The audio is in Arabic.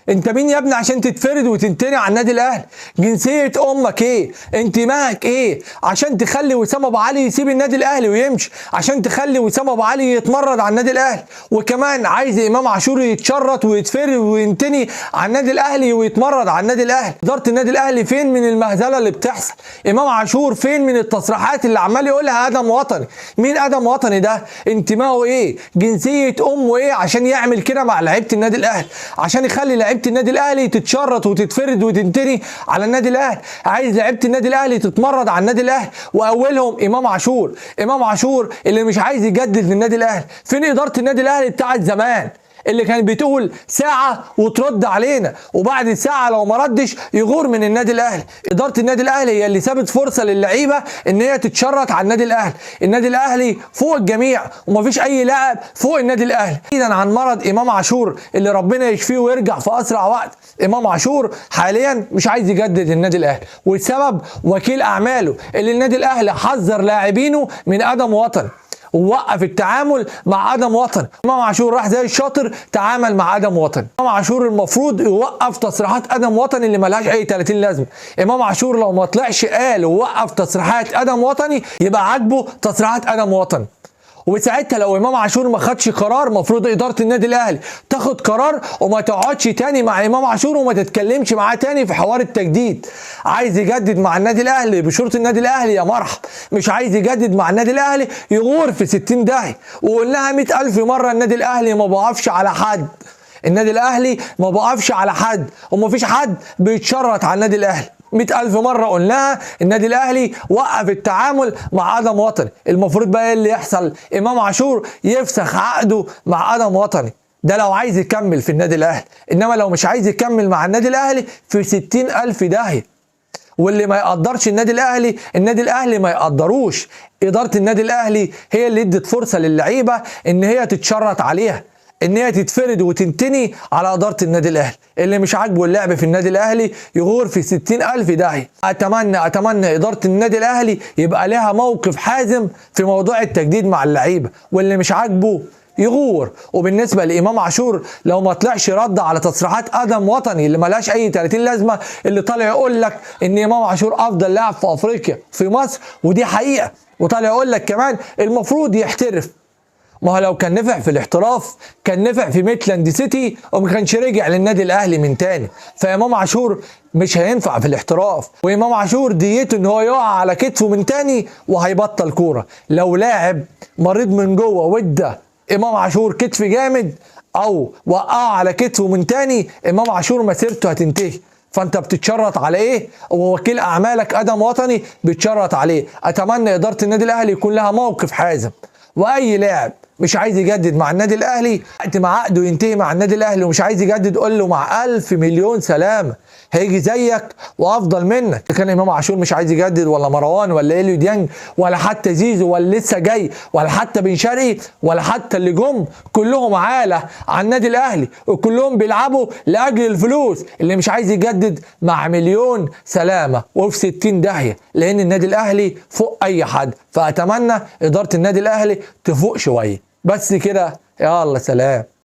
انت مين يا ابني عشان تتفرد وتنتني على النادي الاهلي؟ جنسيه امك ايه؟ انتمائك ايه؟ عشان تخلي وسام ابو علي يسيب النادي الاهلي ويمشي، عشان تخلي وسام ابو علي يتمرد على النادي الاهلي، وكمان عايز امام عاشور يتشرط ويتفرد وينتني على النادي الاهلي ويتمرد على النادي الاهلي. اداره النادي الاهلي فين من المهزله اللي بتحصل؟ امام عاشور فين من التصريحات اللي عمال يقولها ادم وطني؟ مين ادم وطني ده؟ انتمائه ايه؟ جنسيه امه ايه عشان يعمل كده مع لعيبه النادي الاهلي؟ عشان يخلي لعيبه النادي الاهلي تتشرط وتتفرد وتنتني على النادي الاهلي، عايز لعيبه النادي الاهلي تتمرد على النادي الاهلي، واولهم امام عاشور. امام عاشور اللي مش عايز يجدد للنادي الاهلي. فين اداره النادي الاهلي بتاعت زمان اللي كانت بتقول ساعة وترد علينا، وبعد الساعة لو ما ردش يغور من النادي الاهلي؟ ادارة النادي الاهلي هي اللي سابت فرصة للعيبة ان هي تتشرط على النادي الاهلي. النادي الاهلي فوق الجميع ومفيش اي لاعب فوق النادي الاهلي. بعيدا عن مرض امام عاشور اللي ربنا يشفيه ويرجع في اسرع وقت، امام عاشور حاليا مش عايز يجدد النادي الاهلي، والسبب وكيل اعماله اللي النادي الاهلي حذر لاعبينه من ادم وطني ووقف التعامل مع ادم وطني. امام عاشور راح زي الشاطر تعامل مع ادم وطني. امام عاشور المفروض يوقف تصريحات ادم وطني اللي ملهاش اي 30 لازمه. امام عاشور لو ما طلعش قال ووقف تصريحات ادم وطني يبقى عاجبه تصريحات ادم وطني، وساعتها لو امام عاشور ما خدش قرار المفروض اداره النادي الاهلي تاخد قرار وما تقعدش تاني مع امام عاشور وما تتكلمش معاه تاني في حوار التجديد. عايز يجدد مع النادي الاهلي بشروط النادي الاهلي يا مرحب، مش عايز يجدد مع النادي الاهلي يغور في 60 داهيه. وقلناها 100,000 مره النادي الاهلي ما بيقفش على حد، النادي الاهلي ما بيقفش على حد، ومفيش حد بيتشرط على النادي الاهلي. 100,000 مرة قلناها. النادي الأهلي وقف التعامل مع ادم وطني. المفروض بقى ايه اللي يحصل؟ إمام عاشور يفسخ عقده مع ادم وطني، ده لو عايز يكمل في النادي الأهلي. إنما لو مش عايز يكمل مع النادي الأهلي في 60,000 داهية. واللي ما يقدرش النادي الأهلي، النادي الأهلي ما يقدروش. إدارة النادي الأهلي هي اللي ادت فرصة للعيبة إن هي تتشرط عليها، ان هي تتفرد وتنتني على اداره النادي الاهلي. اللي مش عاجبه اللعب في النادي الاهلي يغور في 60,000 داهيه. اتمنى اداره النادي الاهلي يبقى لها موقف حازم في موضوع التجديد مع اللعيبه، واللي مش عاجبه يغور. وبالنسبه لامام عاشور لو ما طلعش رد على تصريحات ادم وطني اللي ملهاش اي 30 لازمه، اللي طالع يقول لك ان امام عاشور افضل لاعب في افريقيا في مصر ودي حقيقه، وطالع يقول لك كمان المفروض يحترف. ما هو لو كان نفع في الاحتراف كان نفع في ميتلاند سيتي وما كانش رجع للنادي الاهلي من تاني. فامام عاشور مش هينفع في الاحتراف، وامام عاشور ديته ان هو يقع على كتفه من تاني وهيبطل كوره. لو لاعب مريض من جوه وادى امام عاشور كتف جامد او وقعه على كتفه من تاني، امام عاشور مسيرته هتنتهي. فانت بتتشرط على ايه؟ ووكيل اعمالك ادم وطني بيتشرط عليه. اتمنى اداره النادي الاهلي يكون لها موقف حازم، واي لاعب مش عايز يجدد مع النادي الاهلي وقت ما عقده ينتهي مع النادي الاهلي ومش عايز يجدد قول له مع 1000 مليون سلامه، هيجي زيك وافضل منك. كان امام عاشور مش عايز يجدد، ولا مروان، ولا اليو ديانج، ولا حتى زيزو، ولا لسه جاي، ولا حتى بن شرقي، ولا حتى اللي جم، كلهم عاله على النادي الاهلي وكلهم بيلعبوا لاجل الفلوس. اللي مش عايز يجدد مع مليون سلامه وفي 60 داهيه، لان النادي الاهلي فوق اي حد. فاتمنى اداره النادي الاهلي تفوق شويه. بس كده، يلا سلام.